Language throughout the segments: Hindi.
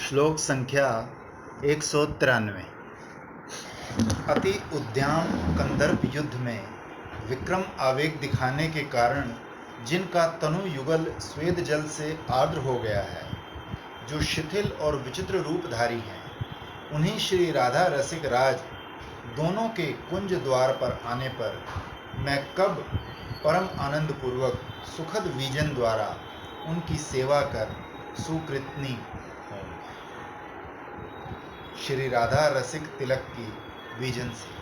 श्लोक संख्या 193। अति उद्याम कंदर्प युद्ध में विक्रम आवेग दिखाने के कारण जिनका तनु युगल स्वेद जल से आर्द्र हो गया है, जो शिथिल और विचित्र रूपधारी हैं, उन्हीं श्री राधा रसिक राज दोनों के कुंज द्वार पर आने पर मैं कब परम आनंद पूर्वक सुखद वीजन द्वारा उनकी सेवा कर सुकृतनी होंगी। श्री राधा रसिक तिलक की वीजन से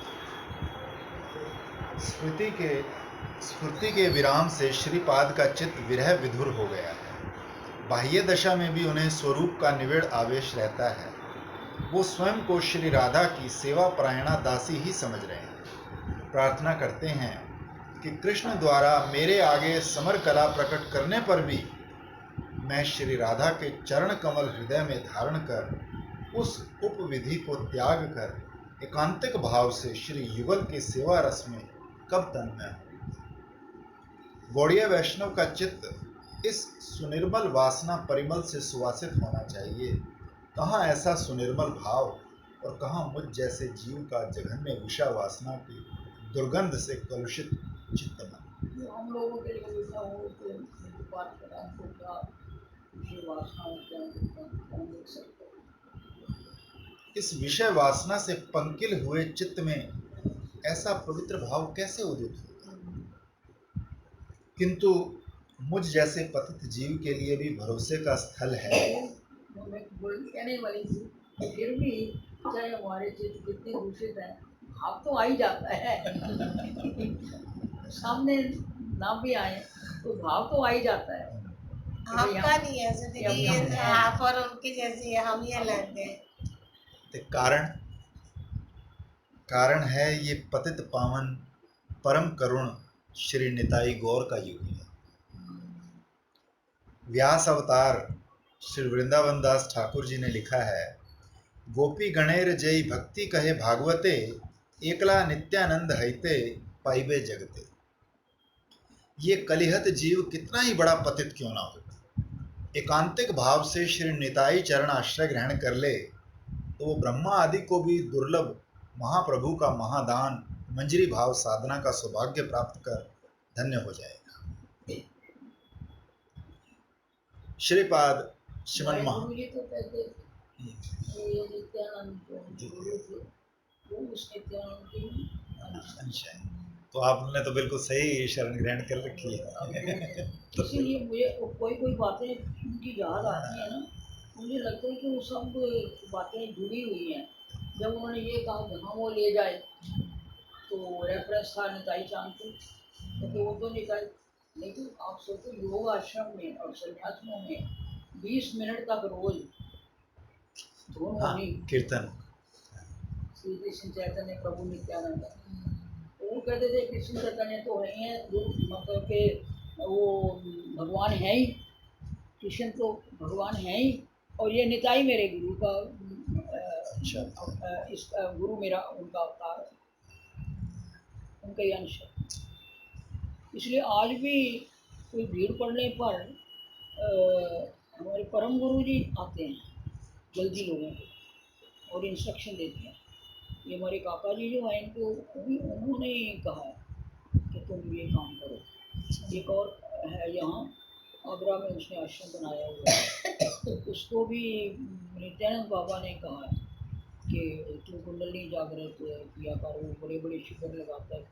स्फूर्ति के विराम से श्रीपाद का चित्त विरह विधुर हो गया है। बाह्य दशा में भी उन्हें स्वरूप का निविड़ आवेश रहता है। वो स्वयं को श्री राधा की सेवा परायणा दासी ही समझ रहे हैं। प्रार्थना करते हैं कि कृष्ण द्वारा मेरे आगे समर कला प्रकट करने पर भी मैं श्री राधा के चरण कमल हृदय में धारण कर उस उपविधि को त्याग कर एकांतिक भाव से श्री युगल के सेवा रस में कब तन्मय हो। गौड़ीय वैष्णव का चित्त इस सुनिर्मल वासना परिमल से सुवासित होना चाहिए। कहाँ ऐसा सुनिर्मल भाव और कहाँ मुझ जैसे जीव का जघन्य विषा वासना की दुर्गंध से कलुषित चित्त मन। हम लोगों के लिए ऐसा हो तो बात करा तो क्या विषय वासना देख सकते। इस विषय वासना से पंकिल हुए चित्त में ऐसा पवित्र भाव कैसे उदित होगा। किंतु मुझ जैसे पतित जीव के लिए भी भरोसे का स्थल है। मैं कहने वाली थी, फिर भी चाहे हमारे चित्त कितने दूषित है, भाव तो आ ही जाता है। सामने ना भी आए तो भाव तो आ ही जाता है। आपका नहीं है दीदी, आप और उनके जैसी है, हम ये लगते हैं। कारण है ये पतित पावन परम करुण श्री निताई गौर का युग है। व्यास अवतार श्री वृंदावन दास ठाकुर जी ने लिखा है, गोपी गणेर जय भक्ति कहे भागवते, एकला नित्यानंद हईते पाइबे जगते। ये कलिहत जीव कितना ही बड़ा पतित क्यों ना हो, एकांतिक भाव से श्री निताई चरण आश्रय ग्रहण कर ले तो वो ब्रह्मा आदि को भी दुर्लभ महाप्रभु का महादान मंजरी भाव साधना का सौभाग्य प्राप्त कर धन्य हो जाएगा। श्रीपाद श्रीमन महा तो कहते ये नित्यानंद गुरु थे, वो उस नित्यानंद की अंश है। तो आपने तो बिल्कुल सही शरण ग्रहण कर रखी है। इसीलिए मुझे कोई बातें उनकी याद आती है ना, मुझे लगता है कि वो सब बातें जुड़ी हुई हैं। जब उन्होंने ये कहा जहाँ वो ले जाए, तो रेफरेंस था निताई चांद को, क्योंकि वो तो निताई। लेकिन आप सोचो योग आश्रम में और सन्यासियों में 20 मिनट तक रोज धुन होनी, कीर्तन, श्री कृष्ण चैतन्य प्रभु नित्यानंद। वो कहते थे कृष्ण चैतन्य तो है ही है, मतलब के वो भगवान है ही, कृष्ण तो भगवान है ही, और ये निताई मेरे गुरु का इस गुरु मेरा उनका अवतार है, उनका ही अंश है। इसलिए आज भी कोई भीड़ पड़ने पर हमारे परम गुरु जी आते हैं जल्दी लोगों को और इंस्ट्रक्शन देते हैं। ये हमारे काका जी जो हैं, इनको उन्होंने कहा कि तुम ये काम करो। एक और है यहाँ आगरा में, उसने आश्रम बनाया हुआ है, उसको भी नित्यानंद बाबा ने कहा है कि तुम कुंडली जागृत किया करो, बड़े बड़े शिविर लगाता है।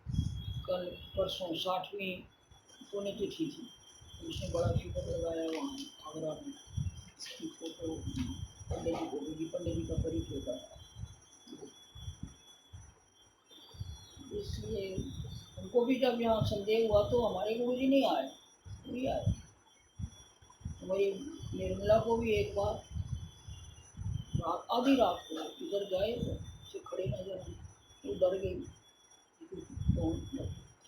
कल परसों 60वीं पुण्यतिथि थी, उसने बड़ा शिविर लगाया वहाँ आगरा में। फोटो पंडित जी का परिचय होता है, इसलिए उनको भी जब यहाँ संदेह हुआ तो हमारे गुरु जी नहीं आए, नहीं आए। हमारी निर्मला को भी एक बार आधी रात को इधर गए तो खड़े नजर आए, वो डर गई। तो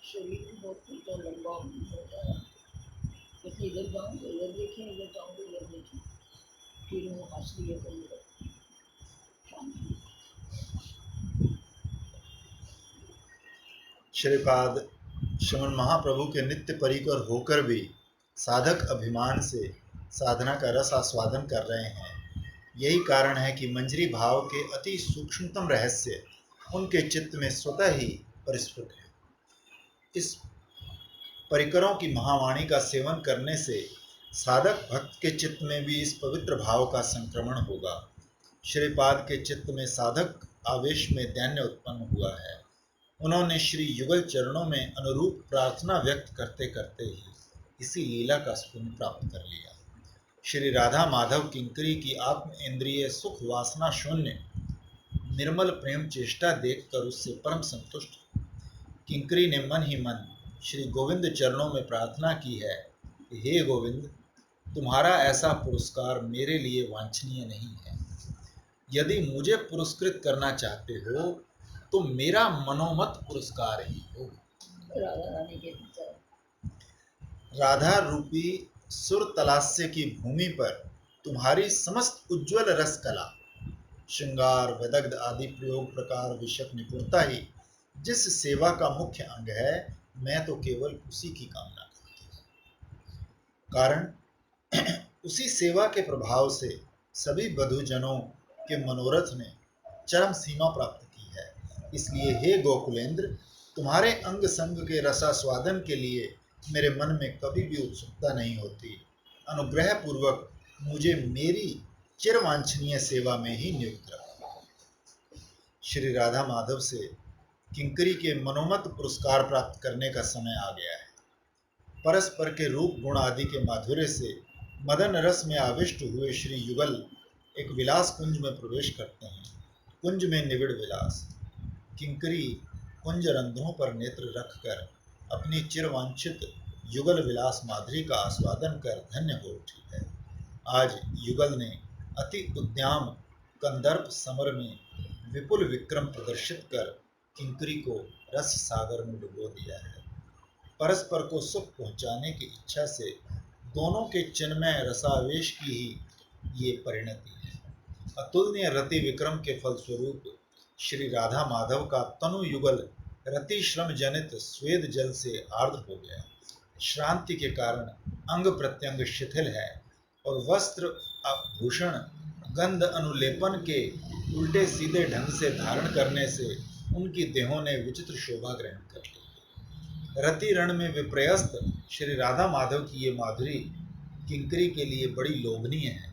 शरीर भी बहुत लंबा होता है, क्योंकि इधर जाऊँ तो इधर देखें, इधर जाऊँ तो इधर देखें, फिर वो हंस लिए तो श्रीपाद श्रीमन महाप्रभु के नित्य परिकर होकर भी साधक अभिमान से साधना का रस आस्वादन कर रहे हैं। यही कारण है कि मंजरी भाव के अति सूक्ष्मतम रहस्य उनके चित्त में स्वतः ही परिस्फुट है। इस परिकरों की महावाणी का सेवन करने से साधक भक्त के चित्त में भी इस पवित्र भाव का संक्रमण होगा। श्रीपाद के चित्त में साधक आवेश में दैन्य उत्पन्न हुआ है। उन्होंने श्री युगल चरणों में अनुरूप प्रार्थना व्यक्त करते करते ही इसी लीला का स्पुण्य प्राप्त कर लिया। श्री राधा माधव किंकरी की आत्म इंद्रिय सुख वासना शून्य निर्मल प्रेम चेष्टा देखकर उससे परम संतुष्ट किंकरी ने मन ही मन श्री गोविंद चरणों में प्रार्थना की है कि हे गोविंद, तुम्हारा ऐसा पुरस्कार मेरे लिए वांछनीय नहीं है। यदि मुझे पुरस्कृत करना चाहते हो तो मेरा मनोमत पुरस्कार ही हो। राधा रानी के विचार राधा रूपी सुर तलास्य की भूमि पर तुम्हारी समस्त उज्ज्वल रस कला, श्रृंगार, विदग्ध आदि प्रयोग प्रकार विषयक निपुणता ही जिस सेवा का मुख्य अंग है, मैं तो केवल उसी की कामना करती हूँ। कारण उसी सेवा के प्रभाव से सभी बधुजनों के मनोरथ ने चरम सीमा प्राप्त की है। इसलिए हे गोकुलेंद्र, तुम्हारे अंग संग के रसास्वादन के लिए मेरे मन में कभी भी उत्सुकता नहीं होती। अनुग्रह पूर्वक मुझे मेरी चिरवांछनीय सेवा में ही नियुक्त रखो। श्री राधा माधव से किंकरी के मनोमत पुरस्कार प्राप्त करने का समय आ गया है। परस्पर के रूप गुण आदि के माधुर्य से मदन रस में आविष्ट हुए श्री युगल एक विलास कुंज में प्रवेश करते हैं। कुंज में निविड़ विलास। किंकरी कुंज रंध्रों पर नेत्र रखकर अपनी चिरवांछित युगल विलास माधुरी का आस्वादन कर धन्य हो उठी है। आज युगल ने अति उद्दाम कंदर्प समर में विपुल विक्रम प्रदर्शित कर किंकरी को रस सागर में डुबो दिया है। परस्पर को सुख पहुंचाने की इच्छा से दोनों के चिन्मय रसावेश की ही ये परिणति है। अतुलनीय रति विक्रम के फलस्वरूप श्री राधा माधव का तनु युगल रति श्रम जनित स्वेद जल से आर्द्र हो गया। श्रांति के कारण अंग प्रत्यंग शिथिल है और वस्त्र आभूषण गंध अनुलेपन के उल्टे सीधे ढंग से धारण करने से उनकी देहों ने विचित्र शोभा ग्रहण कर ली। रति रण में विप्रयस्त श्री राधा माधव की ये माधुरी किंकरी के लिए बड़ी लोभनीय है।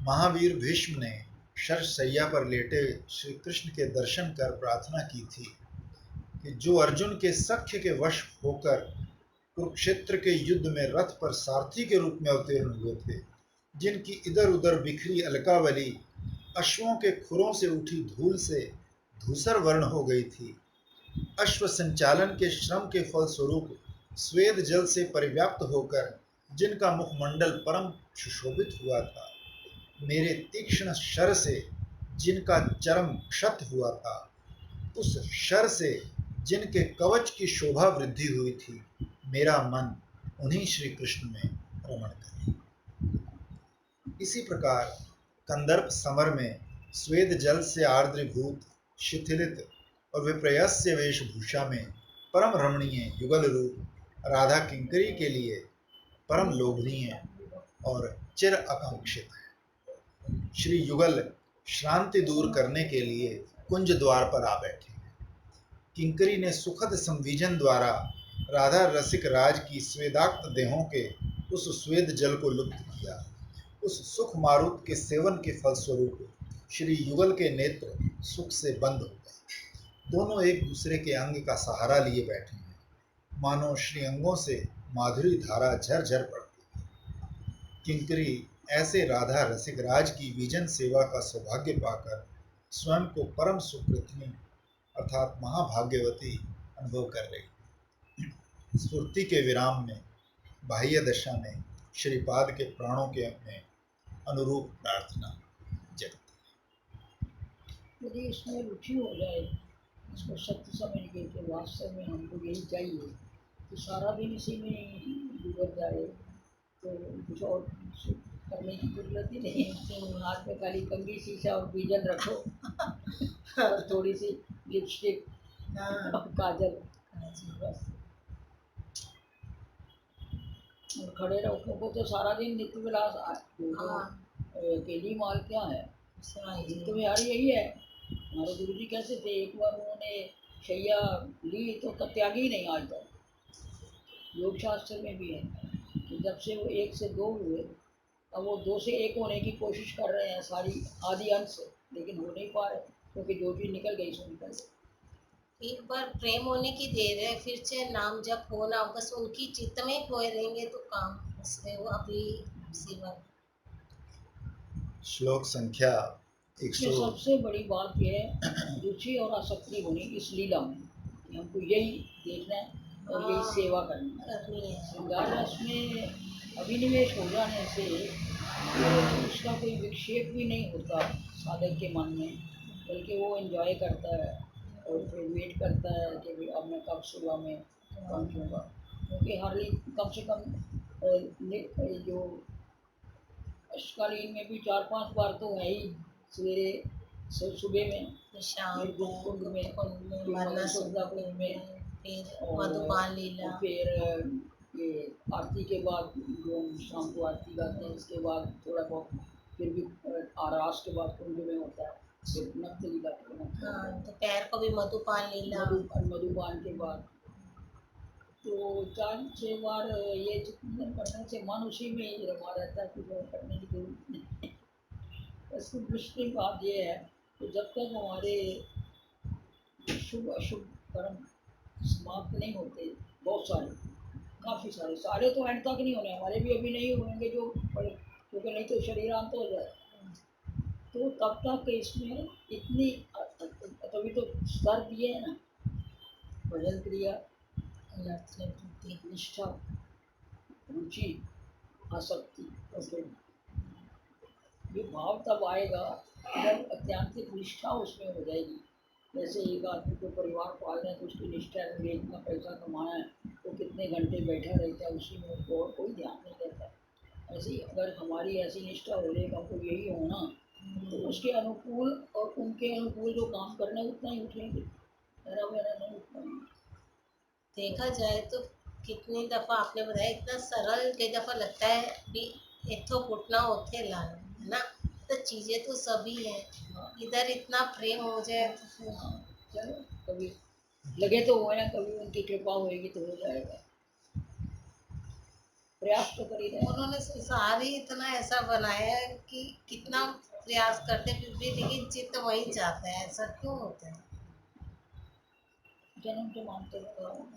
महावीर भीष्म ने शरशैया पर लेटे श्री कृष्ण के दर्शन कर प्रार्थना की थी कि जो अर्जुन के सख्य के वश होकर कुरुक्षेत्र के युद्ध में रथ पर सारथी के रूप में अवतीर्ण हुए थे, जिनकी इधर उधर बिखरी अलकावली अश्वों के खुरों से उठी धूल से धूसर वर्ण हो गई थी, अश्व संचालन के श्रम के फलस्वरूप स्वेद जल से परिव्याप्त होकर जिनका मुखमंडल परम सुशोभित हुआ था, मेरे तीक्ष्ण शर से जिनका चरम क्षत हुआ था, उस शर से जिनके कवच की शोभा वृद्धि हुई थी, मेरा मन उन्हीं श्री कृष्ण में रमण करे। इसी प्रकार कंदर्प समर में स्वेद जल से आर्द्रीभूत शिथिलित और विप्रयस्य वेशभूषा में परम रमणीय युगल रूप राधा किंकरी के लिए परम लोभनीय और चिर आकांक्षित है। श्री युगल श्रांति दूर करने के लिए कुंज द्वार पर आ बैठे। किंकरी ने सुखद संविजन द्वारा राधा रसिक राज की स्वेदाक्त देहों के उस स्वेद जल को लुप्त किया। उस सुख मारुत के सेवन के फलस्वरूप श्री युगल के नेत्र सुख से बंद हो गए। दोनों एक दूसरे के अंग का सहारा लिए बैठे हैं, मानो श्री अंगों से माधुरी धारा झरझर पड़ती है। किंकरी ऐसे राधा रसिक राज की विजन सेवा का सौभाग्य पाकर स्वयं को परम सुकृतनी अर्थात महाभाग्यवती अनुभव कर रही। स्फूर्ति के विराम में बाह्य दशा में श्रीपाद के प्राणों के में अनुरूप प्रार्थना जगती। यदि इसमें रुचि हो जाए, इसको सत्य समझ के कि वास्तव में हमको यही चाहिए, तो सारा दिन इसी में गुजर जाए तो कुछ और करने की जरूरत ही नहीं। तो हाथ में खाली कंघी शीशा और बीजन रखो और थोड़ी सी लिपस्टिक और काजल, बस। और खड़े रखो को तो सारा दिन नित्य विलास अकेली माल क्या है, हाँ जी। तो बिहार यही है। हमारे गुरु जी कहते थे, एक बार उन्होंने शैया ली तो त्यागी ही नहीं आज तक। योग शास्त्र में भी है कि जब से वो 1 से 2 हुए, अब वो 2 से 1 होने की कोशिश कर रहे हैं सारी आदि अंत से, लेकिन हो नहीं पा रहे, क्योंकि जो चीज निकल गई सो निकल गई। एक बार प्रेम होने की देर है, फिर चाहे नाम जप हो ना हो, बस उनकी चित्त में खोए रहेंगे तो काम उसमें वो अपनी सेवा। श्लोक संख्या इसमें 100। सबसे बड़ी बात यह है रुचि और आसक्ति होनी इस लीला में, कि हमको यही देखना है और यही सेवा करनी है। करनी है। श्रृंगार रस में अभिनिवेश हो जाने से उसका कोई विक्षेप भी नहीं होता साधक के मन में, बल्कि वो एंजॉय करता है और फिर वेट करता है कि भाई अब मैं कब सुबह में पहुँचूँगा, क्योंकि हर कम से कम जो अष्टकालीन में भी 4-5 बार तो है ही, सवेरे सुबह में, शाम फिर को गुप्त कुंड में, कुंड में, फिर वरना मधुसूदन कुंड में, फिर और मधुपान लीला, फिर ये आरती के बाद जो हम शाम को आरती गाते हैं, इसके बाद थोड़ा बहुत फिर भी आरास के बाद कुंड में होता है, फिर नक्त लीला के बाद, हाँ दोपहर को भी मधुपान लीला। मधुपान के बाद, तो 4-6 बार ये चिंतन करने से मन उसी में ही रमा रहता है, कुछ और करने की जरूरत नहीं। इसकी दूसरी बात ये है कि जब तक हमारे शुभ अशुभ कर्म समाप्त नहीं होते, बहुत सारे, काफ़ी सारे, सारे तो एंड तक नहीं होने, हमारे भी अभी नहीं होंगे जो, क्योंकि नहीं तो शरीरांत हो जाए, तो तब तक इसमें इतनी, तभी तो स्तर दिए हैं ना, भजन क्रिया, निष्ठा, रुचि, आसक्ति, और फिर ये भाव तब आएगा जब अत्यांतिक निष्ठा उसमें हो जाएगी। जैसे एक आदमी को परिवार पालना है तो उसकी निष्ठा है, मुझे इतना पैसा कमाना है, तो कितने घंटे बैठा रहता है उसी में, उसको और कोई ध्यान नहीं देता। ऐसे ही अगर हमारी ऐसी निष्ठा हो जाएगा, हमको यही होना, तो उसके अनुकूल और उनके अनुकूल जो काम करना है उतना ही उठेंगे, मेरा मेरा नहीं उठ पाएंगे। देखा जाए तो कितनी दफा आपने बताया, इतना सरल कई दफा लगता है कि इथो फुटना उथे लाना, है ना, तो चीजें तो सभी हैं, इधर इतना प्रेम हो जाए तो फिर चलो कभी लगे तो हो, या कभी उनकी कृपा होएगी तो हो जाएगा, प्रयास तो कर ही रहे हैं। उन्होंने संसार ही इतना ऐसा बनाया है कि कितना प्रयास करते फिर भी लेकिन चित्त वही चाहता है, ऐसा क्यों होता है? जन्म तो मानते रहा हूँ,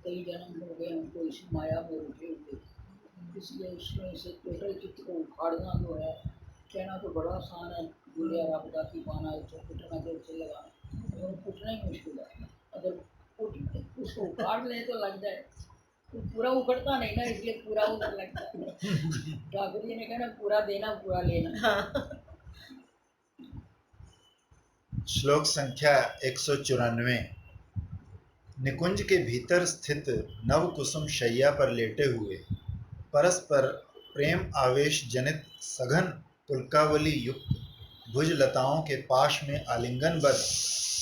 कई जन्म हो गए हमको इस माया में उठे हुए, इसलिए उसमें से टोटल चित्त को उखाड़ना जो है, कहना तो बड़ा आसान है, गुड़िया आपदा की पाना है, तो फुटना जोर से लगाना, और फुटना ही मुश्किल है। अगर उसको उखाड़ ले तो लग जाए, तो पूरा उखड़ता नहीं ना, इसलिए पूरा उखड़ लगता है। ठाकुर जी ने कहा ना, पूरा देना पूरा लेना। श्लोक संख्या 194। निकुंज के भीतर स्थित नव कुसुम शैया पर लेटे हुए परस्पर प्रेम आवेश जनित सघन पुलकावली युक्त भुज लताओं के पाश में आलिंगनबद्ध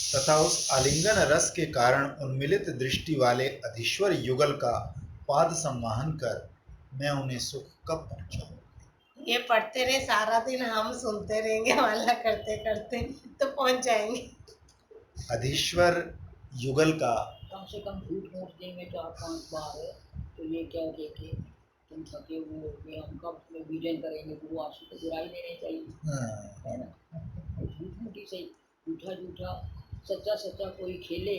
तथा उस आलिंगन रस के कारण उन्मिलित दृष्टि वाले अधीश्वर युगल का पाद संवाहन कर मैं उन्हें सुख कब पहुंचाऊं। ये पढ़ते रहे सारा दिन, हम सुनते रहेंगे वाला करते करते तो पहुंच जाएंगे। अधीश्वर युगल का कम से कम झूठ मूठ दिन में 4-5 बार है, तो ये क्या देखे तुम थके हुए हो कि हम कब तुम्हें विजन करेंगे, गुरु आपसे तो बुराई देनी चाहिए, है ना। झूठ मूठी से झूठा झूठा सच्चा सच्चा कोई खेले,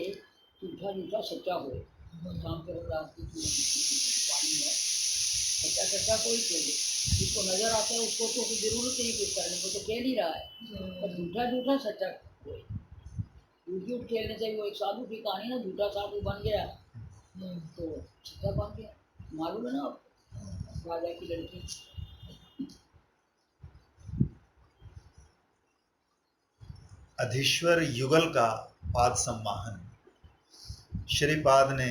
झूठा झूठा सच्चा होए, काम के रात की वाणी है, सच्चा सच्चा कोई खेले, जिसको नजर आता है उसको तो जरूरत नहीं कुछ करने को, तो खेल ही रहा है, पर झूठा झूठा सच्चा कोई, झूठ खेलने से वो एक साधु की कहानी ना, झूठा साधु बन गया तो सच्चा बन गया, मालूम है ना आप, राजा की लड़की। अधीश्वर युगल का पाद सम्माहन। श्रीपाद ने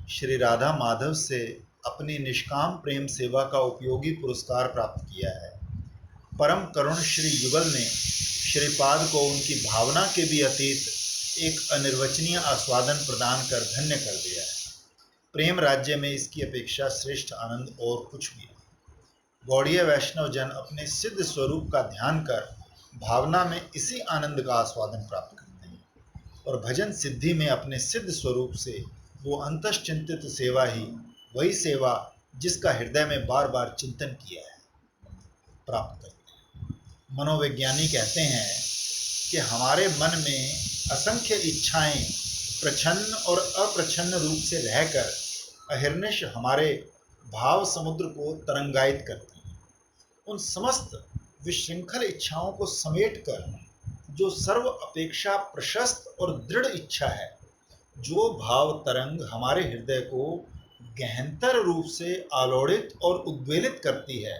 श्री राधा माधव से अपनी निष्काम प्रेम सेवा का उपयोगी पुरस्कार प्राप्त किया है। परम करुण श्री युगल ने श्रीपाद को उनकी भावना के भी अतीत एक अनिर्वचनीय आस्वादन प्रदान कर धन्य कर दिया है। प्रेम राज्य में इसकी अपेक्षा श्रेष्ठ आनंद और कुछ भी नहीं। गौड़ीय वैष्णव जन अपने सिद्ध स्वरूप का ध्यान कर भावना में इसी आनंद का आस्वादन प्राप्त करते हैं और भजन सिद्धि में अपने सिद्ध स्वरूप से वो अंतश्चिंतित सेवा ही वही सेवा जिसका हृदय में बार बार चिंतन किया है प्राप्त करते हैं। मनोविज्ञानी कहते हैं कि हमारे मन में असंख्य इच्छाएं प्रच्छन्न और अप्रच्छन्न रूप से रहकर अहिर्निश हमारे भाव समुद्र को तरंगायित करते हैं। उन समस्त विशृंखल इच्छाओं को समेट कर जो सर्व अपेक्षा प्रशस्त और दृढ़ इच्छा है, जो भाव तरंग हमारे हृदय को गहनतर रूप से आलोड़ित और उद्वेलित करती है,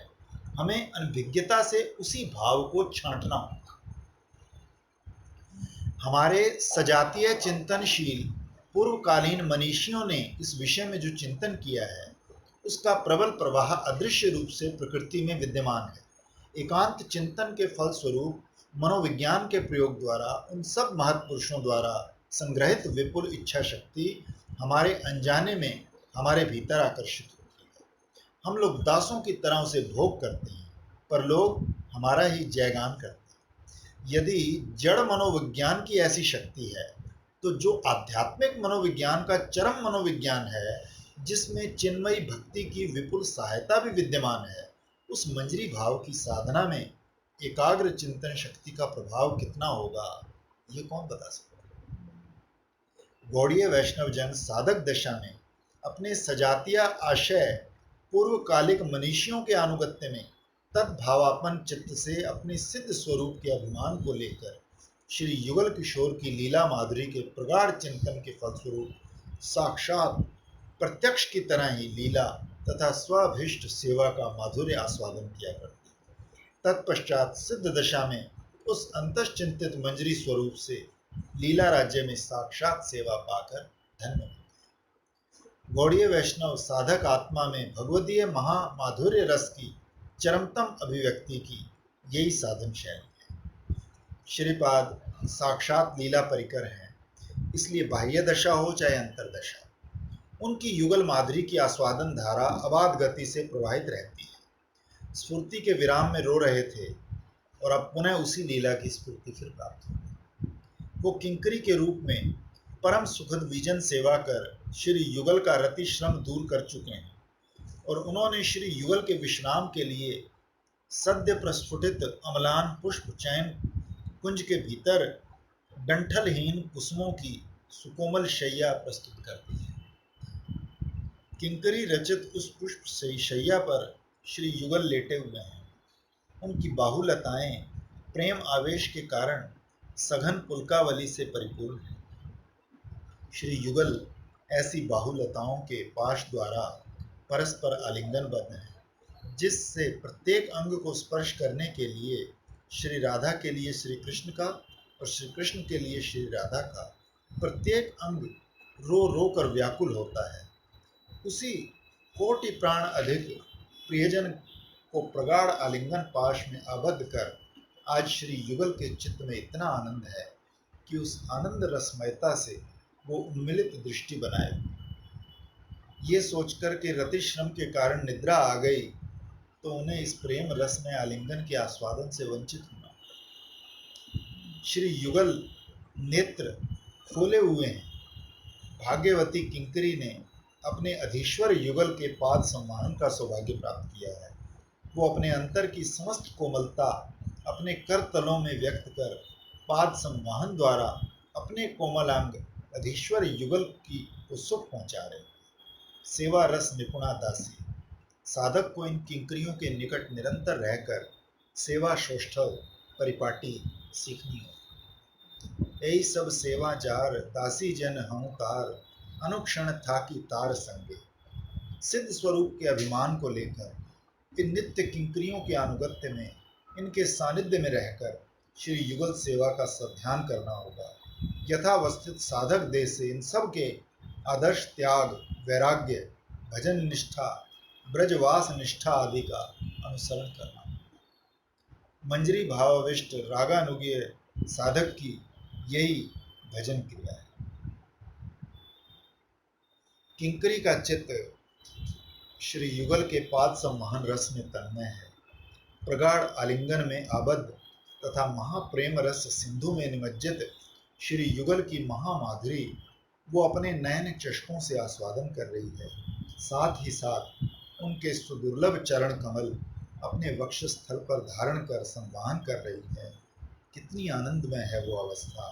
हमें अनभिज्ञता से उसी भाव को छांटना होगा। हमारे सजातीय चिंतनशील पूर्वकालीन मनीषियों ने इस विषय में जो चिंतन किया है उसका प्रबल प्रवाह अदृश्य रूप से प्रकृति में विद्यमान है। एकांत चिंतन के फलस्वरूप मनोविज्ञान के प्रयोग द्वारा उन सब महत्पुरुषों द्वारा संग्रहित विपुल इच्छा शक्ति हमारे अनजाने में हमारे भीतर आकर्षित होती है। हम लोग दासों की तरह उसे भोग करते हैं, पर लोग हमारा ही जयगान करते हैं। यदि जड़ मनोविज्ञान की ऐसी शक्ति है, तो जो आध्यात्मिक मनोविज्ञान का चरम मनोविज्ञान है, जिसमें चिन्मयी भक्ति की विपुल सहायता भी विद्यमान है, उस मंजरी भाव की साधना में एकाग्र चिंतन शक्ति का प्रभाव कितना होगा, ये कौन बता सकता है। गौड़ीय वैष्णव जन साधक दशा में अपने सजातीय आशय पूर्वकालिक मनीषियों के अनुगत्य में तद्भावापन चित्त से अपने सिद्ध स्वरूप के अभिमान को लेकर श्री युगल किशोर की लीला माधुरी के प्रगाढ़ चिंतन के फलस्वरूप साक्षात प्रत्यक्ष की तरह ही लीला तथा स्वाभिष्ट सेवा का माधुर्य आस्वादन किया करते। तत्पश्चात सिद्ध दशा में उस अंतश्चिंतित मंजरी स्वरूप से लीला राज्य में साक्षात सेवा पाकर धन्य होते। गौड़ीय वैष्णव साधक आत्मा में भगवदीय महामाधुर्य रस की चरमतम अभिव्यक्ति की यही साधन शैली है। श्रीपाद साक्षात लीला परिकर हैं, इसलिए बाह्य दशा हो चाहे अंतरदशा, उनकी युगल माधुरी की आस्वादन धारा अबाध गति से प्रवाहित रहती है। स्फूर्ति के विराम में रो रहे थे और अब पुनः उसी लीला की स्फूर्ति फिर प्राप्त हुई। वो किंकरी के रूप में परम सुखद विजन सेवा कर श्री युगल का रति श्रम दूर कर चुके हैं और उन्होंने श्री युगल के विश्राम के लिए सद्य प्रस्फुटित अमलान पुष्प चयन कुंज के भीतर डंठलहीन कुसुमों की सुकोमल शैया प्रस्तुत कर दी है। किंकरी रचित उस पुष्प से शैया पर श्री युगल लेटे हुए हैं। उनकी बाहुलताएं प्रेम आवेश के कारण सघन पुलकावली से परिपूर्ण है। श्री युगल ऐसी बाहुलताओं के पाश द्वारा परस्पर आलिंगनबद्ध है, जिससे प्रत्येक अंग को स्पर्श करने के लिए श्री राधा के लिए श्री कृष्ण का और श्री कृष्ण के लिए श्री राधा का प्रत्येक अंग रो रो कर व्याकुल होता है। उसी कोटि प्राण अधिक प्रियजन को प्रगाढ़ आलिंगन पाश में आबद्ध कर आज श्री युगल के चित्त में इतना आनंद है कि उस आनंद रसमयता से वो उन्मिलित दृष्टि बनाए। ये सोचकर कि रतिश्रम के कारण निद्रा आ गई तो उन्हें इस प्रेम रस में आलिंगन के आस्वादन से वंचित होना। श्री युगल नेत्र खोले हुए हैं। भाग्यवती किंकरी ने अपने अधीश्वर युगल के पाद सम्मान का सौभाग्य प्राप्त किया है। वो अपने अंतर की समस्त कोमलता अपने कर तलों में व्यक्त कर पाद संवाहन द्वारा अपने कोमल अंग अधीश्वर युगल की को सुख पहुंचा रहे। सेवा रस निपुणा दासी साधक को इन किंकरियों के निकट निरंतर रहकर सेवा शोष्ठव परिपाटी सीखनी हो। यही सब सेवा जार दासी जन हूँ तार अनुक्षण था कि तार संगे। सिद्ध स्वरूप के अभिमान को लेकर इन नित्य किंकरियों के अनुगत्य में इनके सानिध्य में रहकर श्री युगल सेवा का सध्यान करना होगा। यथावस्थित साधक देह से इन सब के आदर्श त्याग वैराग्य भजन निष्ठा ब्रजवास निष्ठा आदि का अनुसरण करना। मंजरी भावाविष्ट रागानुगीय साधक की यही भजन क्रिया है। किंकरी का चित्त श्री युगल के पाद सम्मान रस में तन्मय है। प्रगाढ़ आलिंगन में आबद्ध तथा महाप्रेम रस सिंधु में निमज्जित श्री युगल की महामाधुरी वो अपने नयन चषकों से आस्वादन कर रही है। साथ ही साथ उनके सुदुर्लभ चरण कमल अपने वक्षस्थल पर धारण कर संवाहन कर रही है। कितनी आनंदमय है वो अवस्था।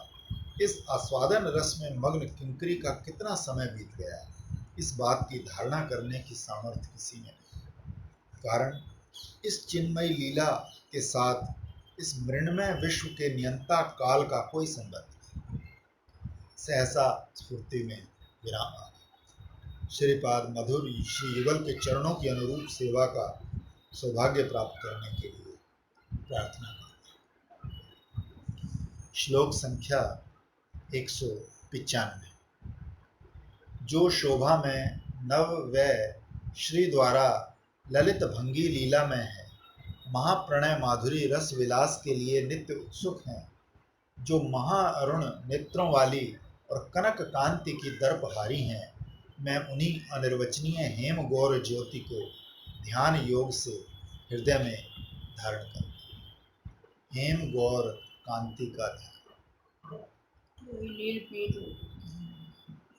इस आस्वादन रस में मग्न किंकरी का कितना समय बीत गया, इस बात की धारणा करने की सामर्थ्य किसी में नहीं। कारण इस चिन्मयी लीला के साथ इस मृण्मय विश्व के नियंता काल का कोई संबंध नहीं। सहसा स्फूर्ति में विराम आ गया। श्रीपाद मधुर श्री युगल के चरणों की अनुरूप सेवा का सौभाग्य प्राप्त करने के लिए प्रार्थना करते। श्लोक संख्या 195। जो शोभा में नव व श्री द्वारा ललित भंगी लीला में है, महाप्रणय माधुरी रस विलास के लिए नित्य उत्सुक हैं, जो महाअरुण नेत्रों वाली और कनक कांति की दर्पहारी हैं, मैं उन्हीं अनिर्वचनीय हेम गौर ज्योति को ध्यान योग से हृदय में धारण करता। हेम गौर कांति का ध्यान।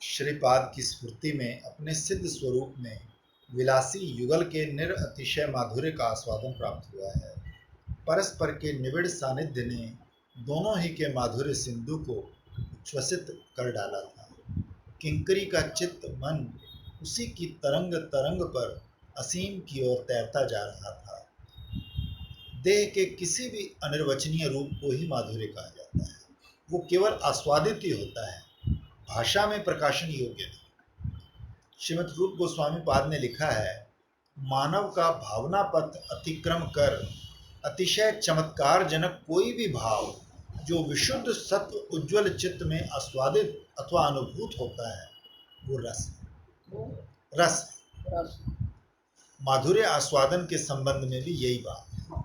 श्रीपाद की स्फूर्ति में अपने सिद्ध स्वरूप में विलासी युगल के निरअतिशय माधुर्य का आस्वादन प्राप्त हुआ है। परस्पर के निविड़ सानिध्य ने दोनों ही के माधुर्य सिंधु को उच्छ्वसित कर डाला था। किंकरी का चित्त मन उसी की तरंग तरंग पर असीम की ओर तैरता जा रहा था। देह के किसी भी अनिर्वचनीय रूप को ही माधुर्य कहा जाता है। वो केवल आस्वादित ही होता है, भाषा में प्रकाशन योग्य नहीं। श्रीमद् रूप गोस्वामी पाद ने लिखा है, मानव का भावना पथ अतिक्रम कर अतिशय चमत्कार जनक कोई भी भाव जो विशुद्ध सत्व उज्ज्वल चित्त में आस्वादित अथवा अनुभूत होता है, वो रस है। रस माधुर्य आस्वादन के संबंध में भी यही बात है।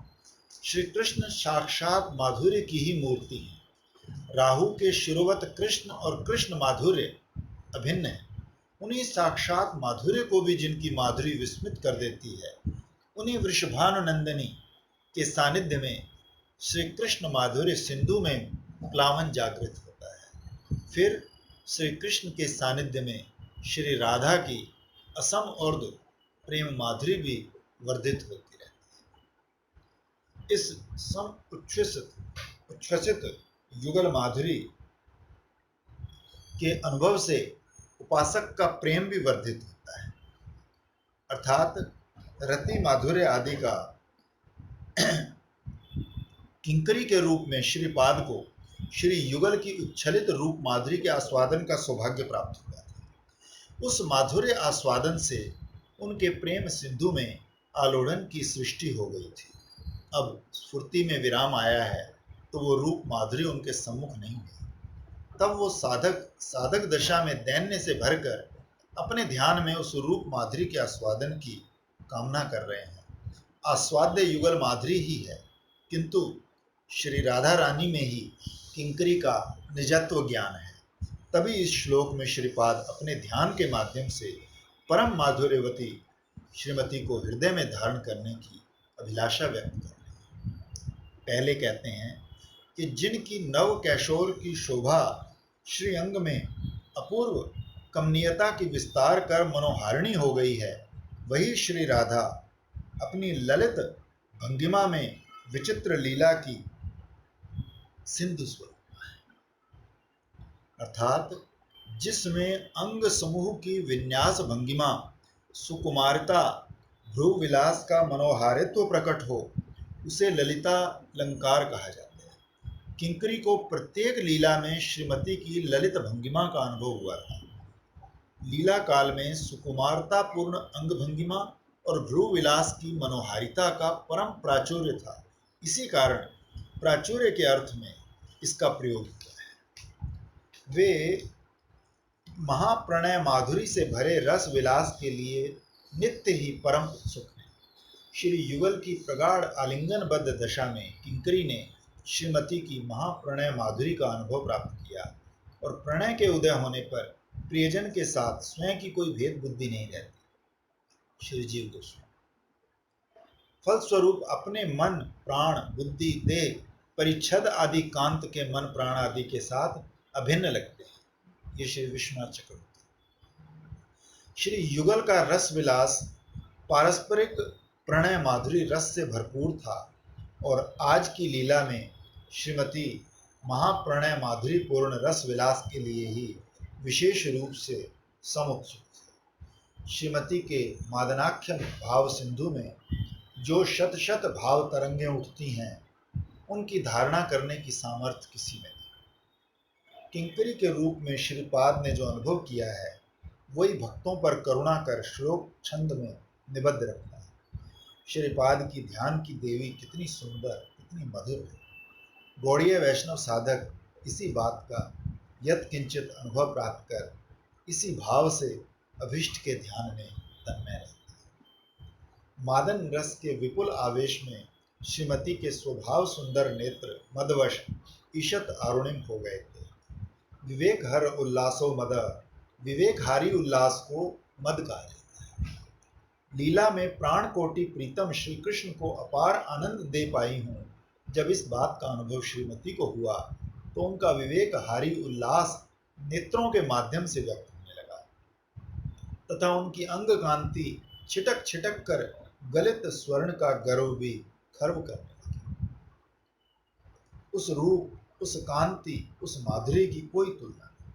श्री कृष्ण साक्षात माधुर्य की ही मूर्ति है। राहु के शिरोवत कृष्ण और कृष्ण माधुर्य अभिन्न है। उन्हीं साक्षात माधुर्य को भी जिनकी माधुरी विस्मित कर देती है, उन्हीं वृषभानुनंदिनी के सानिध्य में श्री कृष्ण माधुर्य सिंधु में प्लावन जागृत होता है। फिर श्री कृष्ण के सानिध्य में श्री राधा की असम और प्रेम माधुरी भी वर्धित होती रहती है। इस सम उच्छ्वसित युगल माधुरी के अनुभव से उपासक का प्रेम भी वर्धित होता है, अर्थात रति माधुर्य आदि का किंकरी के रूप में श्रीपाद को श्री युगल की उच्छलित रूप माधुरी के आस्वादन का सौभाग्य प्राप्त हुआ था। उस माधुर्य आस्वादन से उनके प्रेम सिंधु में आलोड़न की सृष्टि हो गई थी। अब स्फूर्ति में विराम आया है तो वो रूप माधुरी उनके सम्मुख नहीं है। तब वो साधक दशा में दैन्य से भरकर अपने ध्यान में उस रूप माधुरी के आस्वादन की कामना कर रहे हैं। आस्वाद्य युगल माधुरी ही है, किंतु श्री राधा रानी में ही किंकरी का निजत्व ज्ञान है। तभी इस श्लोक में श्रीपाद अपने ध्यान के माध्यम से परम माधुर्यवती श्रीमती को हृदय में धारण करने की अभिलाषा व्यक्त कर रहे हैं। पहले कहते हैं कि जिनकी नव कैशोर की शोभा श्री अंग में अपूर्व कमनीयता की विस्तार कर मनोहारिणी हो गई है, वही श्री राधा अपनी ललित भंगिमा में विचित्र लीला की सिंधु स्वरूप है, अर्थात जिसमें अंग समूह की विन्यास भंगिमा, सुकुमारता, भ्रू विलास का मनोहारित्व प्रकट हो, उसे ललिता अलंकार कहा जाता है। किंकरी को प्रत्येक लीला में श्रीमती की ललित भंगिमा का अनुभव हुआ था। लीला काल में सुकुमारता पूर्ण अंग भंगिमा और भ्रू विलास की मनोहारिता का परम प्राचुर्य था। इसी कारण प्राचुर्य के अर्थ में इसका प्रयोग किया है। वे महाप्रणय माधुरी से भरे रस विलास के लिए नित्य ही परम उत्सुक हैं। श्री युगल की प्रगाढ़ आलिंगनबद्ध दशा में किंकरी ने श्रीमती की महाप्रणय माधुरी का अनुभव प्राप्त किया और प्रणय के उदय होने पर प्रियजन के साथ स्वयं की कोई भेद बुद्धि नहीं रहती। श्री जीव गोस्वामी। फलस्वरूप अपने मन, प्राण, बुद्धि, देह, परिच्छद आदि कांत के मन, प्राण आदि के साथ अभिन्न लगते हैं। ये श्री विश्वनाथ चक्रवर्ती। श्री युगल का रस विलास पारस्परिक प्रणय माधुरी रस से भरपूर था और आज की लीला में श्रीमती महाप्रणय माधुरी पूर्ण रस विलास के लिए ही विशेष रूप से समुत्सुक थे। श्रीमती के मादनाख्य भाव सिंधु में जो शत शत भाव तरंगें उठती हैं, उनकी धारणा करने की सामर्थ्य किसी में नहीं। किंकरी के रूप में श्रीपाद ने जो अनुभव किया है, वही भक्तों पर करुणा कर श्लोक छंद में निबद्ध रखता है। श्रीपाद की ध्यान की देवी कितनी सुंदर, कितनी मधुर है। गौड़ीय वैष्णव साधक इसी बात का यत् किंचित अनुभव प्राप्त कर इसी भाव से अभिष्ट के ध्यान में तन्मय रहता है। मादन रस के विपुल आवेश में श्रीमती के स्वभाव सुंदर नेत्र मदवश ईशत आरुणिम हो गए थे। विवेक हर उल्लासो मद, विवेकहारी उल्लास को मद कहा जाता है। लीला में प्राण कोटि प्रीतम श्री कृष्ण को अपार आनंद दे पाई हूँ। जब इस बात का अनुभव श्रीमती को हुआ तो उनका विवेकहारी उल्लास नेत्रों के माध्यम से व्यक्त होने लगा तथा उनकी अंग कांति छिटक छिटक कर गलित स्वर्ण का गर्व भी खर्व करने लगी। उस रूप, उस कांति, उस माधुरी की कोई तुलना नहीं।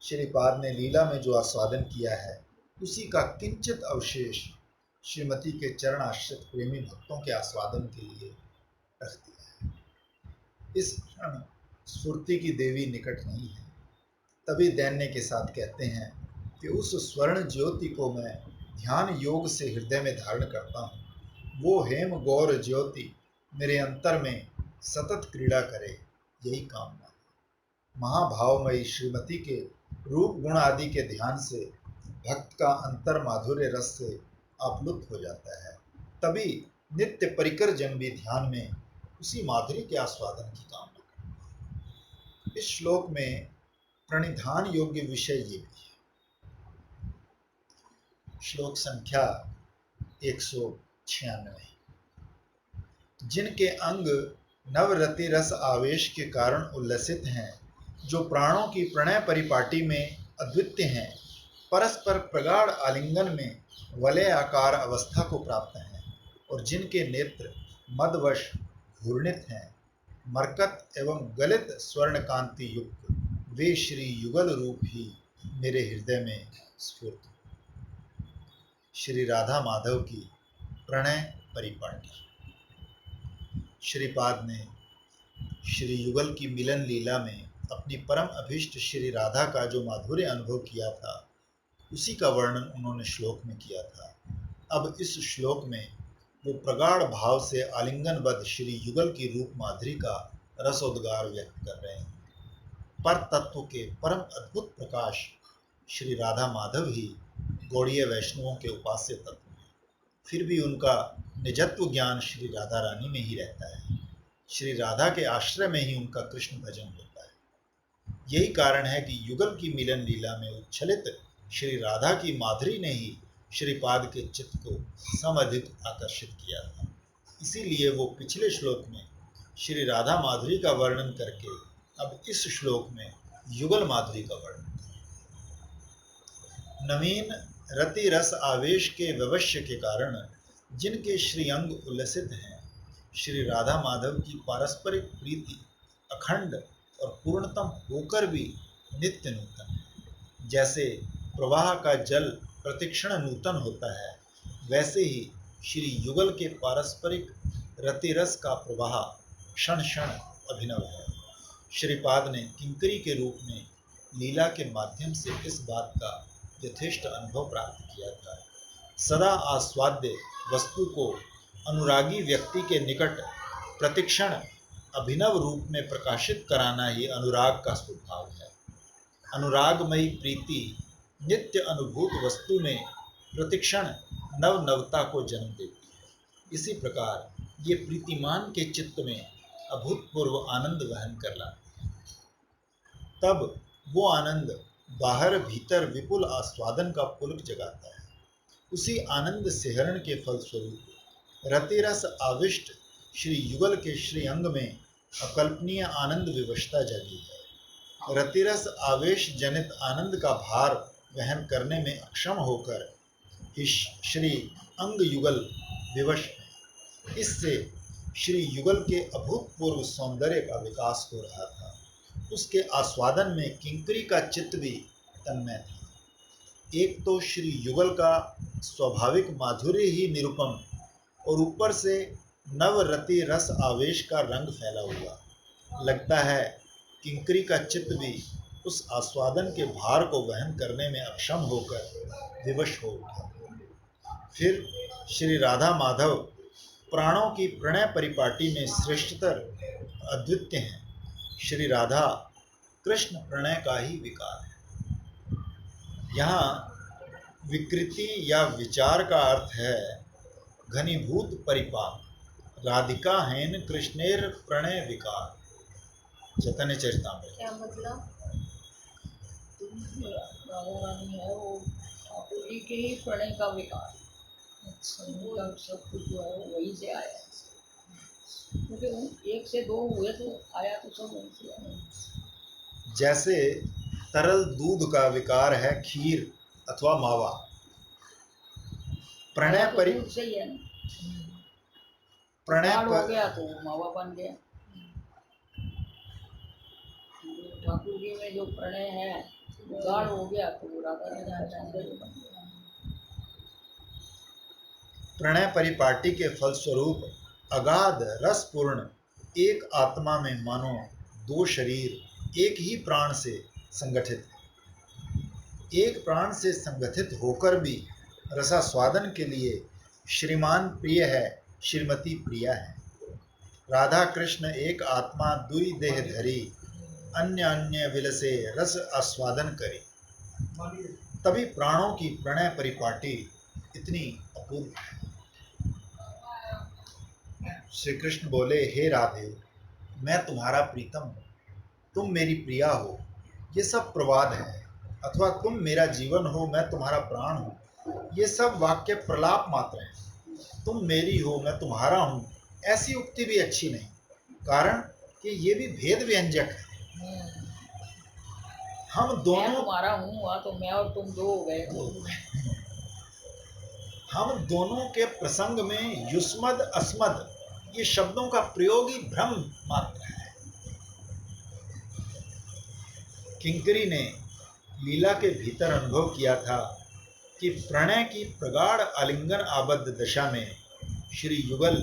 श्रीपाद ने लीला में जो आस्वादन किया है, उसी का किंचित अवशेष श्रीमती के चरण आश्रित प्रेमी भक्तों के आस्वादन के लिए रख दिया है। इस क्षण स्फूर्ति की देवी निकट नहीं है। तभी दैन्य के साथ कहते हैं कि उस स्वर्ण ज्योति को मैं ध्यान योग से हृदय में धारण करता हूँ। वो हेम गौर ज्योति मेरे अंतर में सतत क्रीड़ा करे, यही कामना है। महाभावमयी श्रीमती के रूप गुण आदि के ध्यान से भक्त का अंतर माधुर्य रस से आप्लुत हो जाता है। तभी नित्य परिकर जन भी ध्यान में उसी माधुरी के आस्वादन की कामना करते हैं। इस श्लोक में प्रणिधान योग्य विषय ये भी है। श्लोक संख्या 196। जिनके अंग नवरति रस आवेश के कारण उल्लसित हैं, जो प्राणों की प्रणय परिपाटी में अद्वितीय हैं, परस्पर प्रगाढ़ आलिंगन में वलय आकार अवस्था को प्राप्त हैं और जिनके नेत्र मदवश घूर्णित हैं, मरकत एवं गलित स्वर्ण कांति युक्त, वे श्री युगल रूप ही मेरे हृदय में स्फूर्त। श्री राधा माधव की प्रणय परिपाटी। श्रीपाद ने श्री युगल की मिलन लीला में अपनी परम अभीष्ट श्री राधा का जो माधुर्य अनुभव किया था, उसी का वर्णन उन्होंने श्लोक में किया था। अब इस श्लोक में वो प्रगाढ़ भाव से आलिंगनबद्ध श्री युगल की रूप माधुरी का रसोद्गार व्यक्त कर रहे हैं। पर तत्व के परम अद्भुत प्रकाश श्री राधा माधव ही गौड़ीय वैष्णवों के उपास्य तत्व हैं। फिर भी उनका निजत्व ज्ञान श्री राधा रानी में ही रहता है। श्री राधा के आश्रय में ही उनका कृष्ण भजन होता है। यही कारण है कि युगल की मिलन लीला में उच्छलित श्री राधा की माधुरी ने ही श्रीपाद के चित्त को समधिक आकर्षित किया था। इसीलिए वो पिछले श्लोक में श्री राधा माधुरी का वर्णन करके अब इस श्लोक में युगल माधुरी का वर्णन करें। नवीन रति रस आवेश के विवश्य के कारण जिनके श्री अंग उल्लसित हैं, श्री राधा माधव की पारस्परिक प्रीति अखंड और पूर्णतम होकर भी नित्य नूतन है। जैसे प्रवाह का जल प्रतिक्षण नूतन होता है, वैसे ही श्री युगल के पारस्परिक रतिरस का प्रवाह क्षण क्षण अभिनव है। श्रीपाद ने किंकरी के रूप में लीला के माध्यम से इस बात का यथेष्ट अनुभव प्राप्त किया था। सदा आस्वाद्य वस्तु को अनुरागी व्यक्ति के निकट प्रतिक्षण अभिनव रूप में प्रकाशित कराना ही अनुराग का स्वभाव है। अनुरागमयी प्रीति नित्य अनुभूत वस्तु में प्रतिक्षण नव नवता को जन्म देती है। इसी प्रकार ये प्रीतिमान के चित्त में अभूतपूर्व आनंद वहन कर लाती है। तब वो आनंद बाहर भीतर विपुल आस्वादन का पुलक जगाता है। उसी आनंद सिहरण के फलस्वरूप रतिरस आविष्ट श्री युगल के श्री अंग में अकल्पनीय आनंद विवशता जगी है। रतिरस आवेश जनित आनंद का भार वहन करने में अक्षम होकर इस श्री अंग युगल विवश है। इससे श्री युगल के अभूतपूर्व सौंदर्य का विकास हो रहा था। उसके आस्वादन में किंकरी का चित्त भी तन्मय था। एक तो श्री युगल का स्वाभाविक माधुर्य ही निरुपम और ऊपर से नवरति रस आवेश का रंग फैला हुआ। लगता है किंकरी का चित्त भी उस आस्वादन के भार को वहन करने में अक्षम होकर विवश हो उठा। फिर श्री राधा माधव प्राणों की प्रणय परिपाटी में श्रेष्ठतर अद्वितीय हैं। श्री राधा कृष्ण प्रणय का ही विकार है। यहाँ विकृति या विचार का अर्थ है घनीभूत परिपाक। राधिका हेन कृष्णेर प्रणय विकार। चैतन्य चरितामृत। क्या मतलब? राधा रानी है वो ठाकुर जी के ही प्रणय का विकार। अच्छा, उनका सब कुछ जो है वो वहीं से आया है। क्योंकि एक से दो हुए तो आया तो सब वहीं से आया। जैसे तरल दूध का विकार है खीर अथवा मावा। प्रणय आया तो परि दूध से ही है ना। प्रणय गाढ़ हो पर गया तो वो मावा बन गया। ठाकुर जी में जो प्रणय है वो गाढ़ हो गया तो वो राधा रानी का सौंदर्य बन गया। प्रणय परिपाटी के फलस्वरूप अगाध रसपूर्ण एक आत्मा में मानो दो शरीर एक ही प्राण से संगठित है। एक प्राण से संगठित होकर भी रसास्वादन के लिए श्रीमान प्रिय है, श्रीमती प्रिया है। राधा कृष्ण एक आत्मा दुई देह धरी अन्य अन्य विलसे रस आस्वादन करी। तभी प्राणों की प्रणय परिपाटी इतनी अपूर्व है। श्री कृष्ण बोले, हे राधे, मैं तुम्हारा प्रीतम हूँ, तुम मेरी प्रिया हो, ये सब प्रवाद है। अथवा तुम मेरा जीवन हो, मैं तुम्हारा प्राण हूँ, ये सब वाक्य प्रलाप मात्र हैं। तुम मेरी हो, मैं तुम्हारा हूँ, ऐसी उक्ति भी अच्छी नहीं, कारण कि ये भी भेद व्यंजक है। हम मैं दोनों तुम्हारा हूँ वहाँ तो मैं और तुम दो हो गए। हम दोनों के प्रसंग में युष्मद अस्मद ये शब्दों का प्रयोग ही भ्रम मात्र है। किंकरी ने लीला के भीतर अनुभव किया था कि प्रणय की प्रगाढ़ आलिंगन आबद्ध दशा में श्री युगल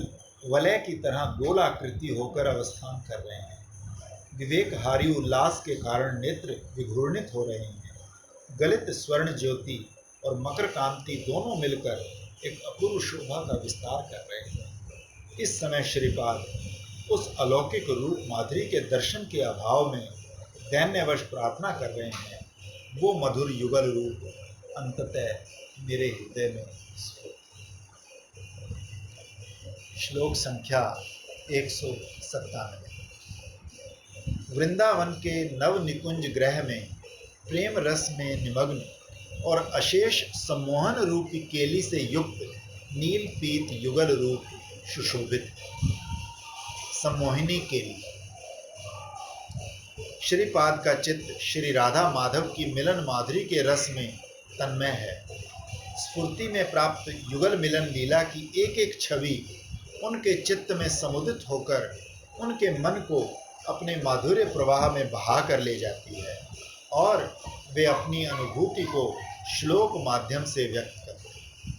वलय की तरह गोलाकृति होकर अवस्थान कर रहे हैं। विवेकहारी उल्लास के कारण नेत्र विघूर्णित हो रहे हैं। गलित स्वर्ण ज्योति और मकर कांति दोनों मिलकर एक अपूर्व शोभा का विस्तार कर रहे हैं। इस समय श्रीपाद उस अलौकिक रूप माधुरी के दर्शन के अभाव में दैन्यवश प्रार्थना कर रहे हैं। वो मधुर युगल रूप अंततः मेरे हृदय में स्फुर। श्लोक संख्या 197। वृंदावन के नव निकुंज ग्रह में प्रेम रस में निमग्न और अशेष सम्मोहन रूपी केली से युक्त नील पीत युगल रूप सुशोभित। सम्मोहिनी केली। श्रीपाद का चित्त श्री राधा माधव की मिलन माधुरी के रस में तन्मय है। स्फूर्ति में प्राप्त युगल मिलन लीला की एक एक छवि उनके चित्त में समुदित होकर उनके मन को अपने माधुर्य प्रवाह में बहा कर ले जाती है और वे अपनी अनुभूति को श्लोक माध्यम से व्यक्त करते हैं।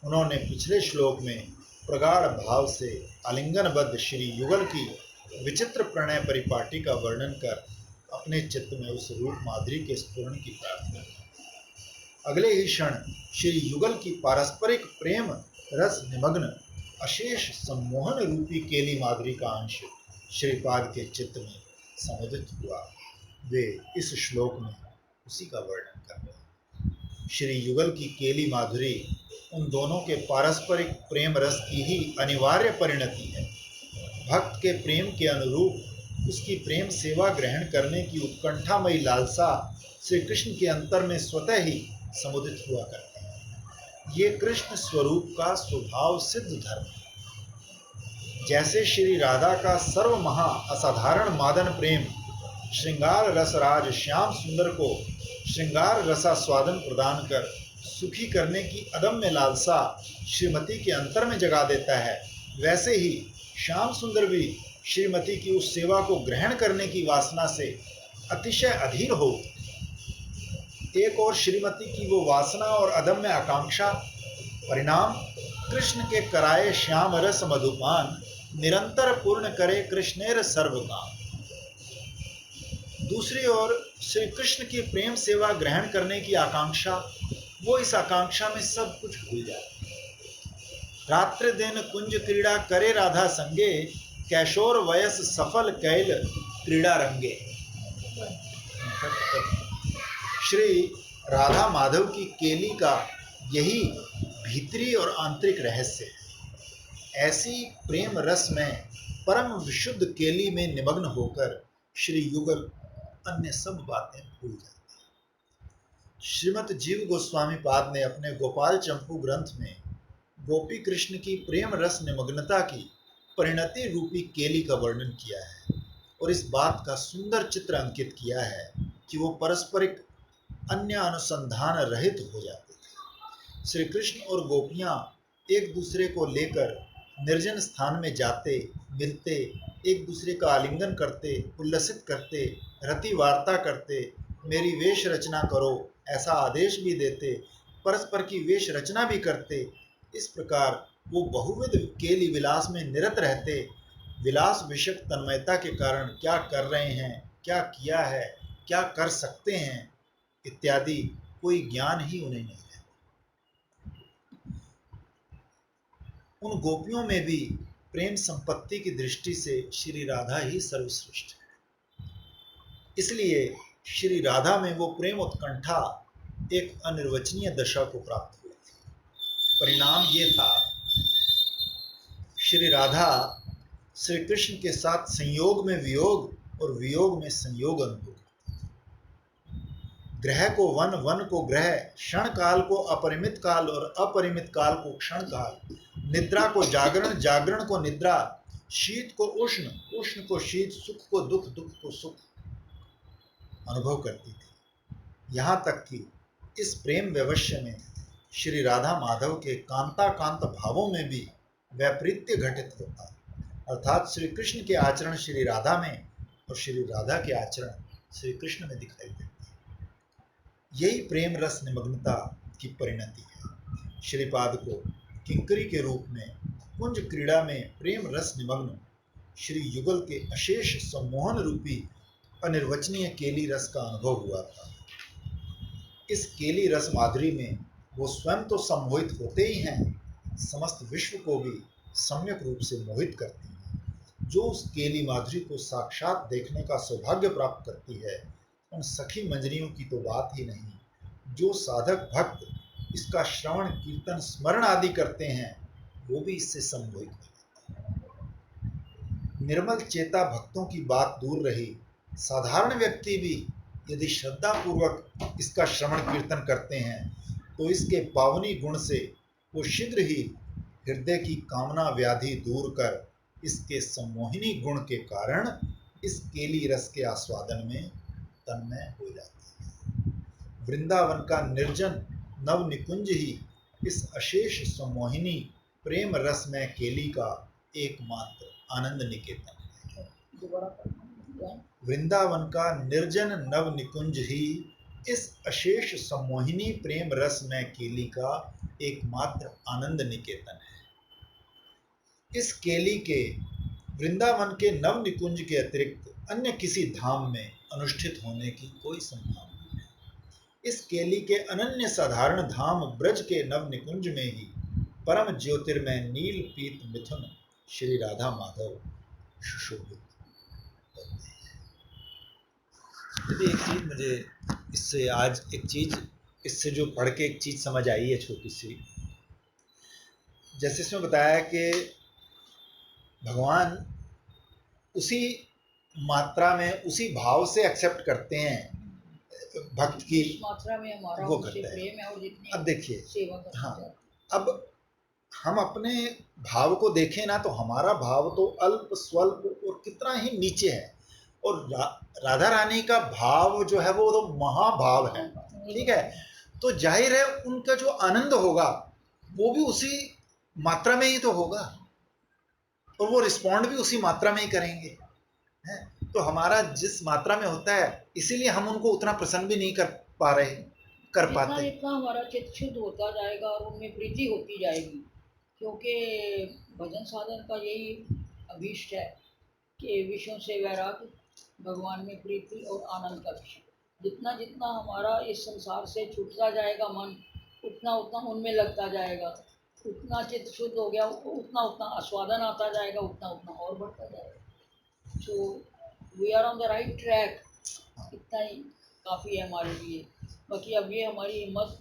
उन्होंने पिछले श्लोक में प्रगाढ़ भाव से आलिंगनबद्ध श्री युगल की विचित्र प्रणय परिपाटी का वर्णन कर अपने चित्त में उस रूप माधुरी के स्फुरण की प्रार्थना की। अगले ही क्षण श्री युगल की पारस्परिक प्रेम रस निमग्न अशेष सम्मोहन रूपी केली माधुरी का अंश श्रीपाद के चित्त में समुदित हुआ। वे इस श्लोक में उसी का वर्णन कर रहे हैं। श्री युगल की केली माधुरी उन दोनों के पारस्परिक प्रेम रस की ही अनिवार्य परिणति है। भक्त के प्रेम के अनुरूप उसकी प्रेम सेवा ग्रहण करने की उत्कंठामयी लालसा श्री कृष्ण के अंतर में स्वतः ही समुदित हुआ करती है। ये कृष्ण स्वरूप का स्वभाव सिद्ध धर्म है। जैसे श्री राधा का सर्व महा असाधारण मादन प्रेम श्रृंगार रसराज श्याम सुंदर को श्रृंगार रसास्वादन प्रदान कर सुखी करने की अदम्य लालसा श्रीमती के अंतर में जगा देता है, वैसे ही श्याम सुंदर भी श्रीमती की उस सेवा को ग्रहण करने की वासना से अतिशय अधीर हो। एक और श्रीमती की वो वासना और अदम्य आकांक्षा परिणाम कृष्ण के कराए श्याम रस मधुपान निरंतर पूर्ण करे कृष्णेर सर्व काम। दूसरी ओर श्री कृष्ण की प्रेम सेवा ग्रहण करने की आकांक्षा, वो इस आकांक्षा में सब कुछ भूल जाए। रात्रि दिन कुंज क्रीड़ा करे राधा संगे कैशोर वयस सफल कैल क्रीड़ा रंगे। श्री राधा माधव की केली का यही भीतरी और आंतरिक रहस्य है। ऐसी प्रेम रस में परम विशुद्ध केली में निमग्न होकर श्री युगल अन्य सब बातें भूल जाते हैं। श्रीमद जीव गोस्वामी पाद ने अपने गोपाल चंपू ग्रंथ में गोपी कृष्ण की प्रेम रस निमग्नता की परिणति रूपी केली का वर्णन किया है और इस बात का सुंदर चित्र अंकित किया है कि वो पारस्परिक अन्य अनुसंधान रहित हो जाते थे। श्री कृष्ण और गोपियां एक दूसरे को लेकर निर्जन स्थान में जाते, मिलते, एक दूसरे का आलिंगन करते, उल्लसित करते, रति वार्ता करते, मेरी वेश रचना करो ऐसा आदेश भी देते, परस्पर की वेश रचना भी करते। इस प्रकार वो बहुविध केली विलास में निरत रहते। विलास विषयक तन्मयता के कारण क्या कर रहे हैं, क्या किया है, क्या कर सकते हैं इत्यादि कोई ज्ञान ही उन्हें नहीं है। उन गोपियों में भी प्रेम संपत्ति की दृष्टि से श्री राधा ही सर्वश्रेष्ठ है। इसलिए श्री राधा में वो प्रेम उत्कंठा एक अनिर्वचनीय दशा को प्राप्त हुई थी। परिणाम ये था, श्री राधा श्री कृष्ण के साथ संयोग में वियोग और वियोग में संयोग अनुभव, ग्रह को वन, वन को ग्रह, क्षण काल को अपरिमित काल और अपरिमित काल को क्षण काल, निद्रा को जागरण, जागरण को निद्रा, शीत को उष्ण, उष्ण को शीत, सुख को दुख, दुख को सुख अनुभव करती थी। यहाँ तक कि इस प्रेम वैवश्य में श्री राधा माधव के कांताकांत भावों में भी वैपरीत्य घटित होता है, अर्थात श्री कृष्ण के आचरण श्री राधा में और श्री राधा के आचरण श्री कृष्ण में दिखाई देते हैं। यही प्रेम रस निमग्नता की परिणति है। श्रीपाद को किंकरी के रूप में कुंज क्रीड़ा में प्रेम रस निमग्न श्री युगल के अशेष सम्मोहन रूपी अनिर्वचनीय केली रस का अनुभव हुआ था। इस केली रस माधुरी में वो स्वयं तो सम्मोहित होते ही हैं, समस्त विश्व को भी सम्यक रूप से मोहित करती हैं। जो उस केली माधुरी को साक्षात देखने का सौभाग्य प्राप्त करती है, उन सखी मंजरियों की तो बात ही नहीं। जो साधक भक्त इसका श्रवण, कीर्तन, स्मरण आदि करते हैं, वो भी इससे सम्मोहित हो जाते हैं। निर्मल चेता भक्तों की बात दूर रही, साधारण व्यक्ति भी यदि श्रद्धा पूर्वक इसका श्रवण कीर्तन करते हैं तो इसके पावनी गुण से वो शीघ्र ही हृदय की कामना व्याधि दूर कर इसके सम्मोहिनी गुण के कारण इस केली रस के आस्वादन में तन्मय हो जाते हैं। वृंदावन का निर्जन नव निकुंज ही इस अशेष सम्मोहिनी प्रेम रस में केली का एकमात्र आनंद निकेतन है। वृंदावन का निर्जन नव निकुंज ही इस अशेष सम्मोहिनी प्रेम रस में केली का एकमात्र आनंद निकेतन है। इस केली के वृंदावन के नव निकुंज के अतिरिक्त अन्य किसी धाम में अनुष्ठित होने की कोई संभावना नहीं है। इस केली के अनन्य साधारण धाम ब्रज के नव निकुंज में ही परम ज्योतिर्मय नील पीत मिथुन श्री राधा माधव सुशोभित होते हैं। यदि एक चीज मुझे इससे आज एक चीज इससे जो पढ़ के एक चीज समझ आई है छोटी सी, जैसे इसमें बताया कि भगवान उसी मात्रा में उसी भाव से एक्सेप्ट करते हैं भक्त की मात्रा में हमारा वो उनसे करता है। प्रेम है और जितनी अब देखिए, सेवा करना हाँ, चाहते अब हम अपने भाव को देखें ना, तो हमारा भाव तो अल्प स्वल्प और कितना ही नीचे है, और राधा रानी का भाव जो है वो तो महाभाव है, ठीक है। तो जाहिर है उनका जो आनंद होगा वो भी उसी मात्रा में ही तो होगा, और वो रिस्पॉन्ड भी उसी मात्रा में ही करेंगे, है। तो हमारा जिस मात्रा में होता है, इसीलिए हम उनको उतना प्रसन्न भी नहीं कर जितना पाते। जितना हमारा चित्त शुद्ध होता जाएगा और उनमें प्रीति होती जाएगी, क्योंकि भजन साधन का यही अभीष्ट है कि विषयों से वैराग्य, भगवान में प्रीति और आनंद का विषय। जितना जितना हमारा इस संसार से छूटता जाएगा मन, उतना उतना उनमें लगता जाएगा, उतना चित्त शुद्ध हो गया, उतना उतना आस्वादन आता जाएगा, उतना उतना और बढ़ता जाएगा। So we are on the right track, इतना ही काफ़ी है हमारे लिए। बाकी अब ये हमारी हिम्मत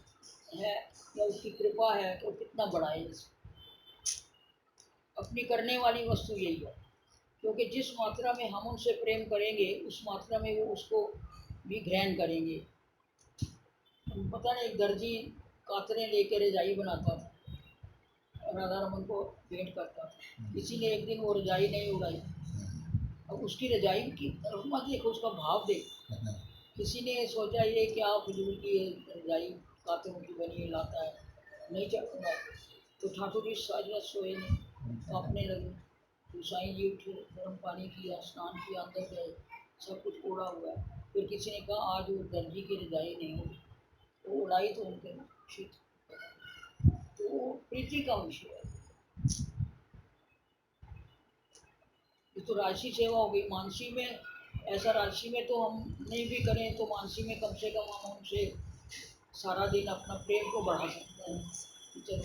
है या उसकी कृपा है कि वो कितना बढ़ाए इसे। अपनी करने वाली वस्तु यही है, क्योंकि जिस मात्रा में हम उनसे प्रेम करेंगे उस मात्रा में वो उसको भी ग्रहण करेंगे। पता नहीं, एक दर्जी कातरे लेकर रजाई बनाता था, राधा रमन को भेंट करता था। किसी ने एक दिन वो रजाई नहीं उड़ाई, अब उसकी रजाई की तरफ मत देखो, उसका भाव देखो। किसी ने सोचा ये क्या फजूल की रजाई कातरों की बनी लाता है, नहीं चढ़ूँगा। तो ठाकुर जी साज सोए नहीं, काँपने लगे। गोसाई जी उठे, गर्म पानी किया, स्नान किया, अंदर गए, सब कुछ ओढ़ा हुआ है। फिर किसी ने कहा आज वो दर्जी की रजाई नहीं होगी, वो उड़ाई तो उनके शीत। तो वो प्रीति का विषय है। ये तो राशि सेवा हो गई। मानसी में ऐसा, राशि में तो हम नहीं भी करें तो मानसी में कम से कम हम उनसे सारा दिन अपना प्रेम को बढ़ा सकते हैं। चलो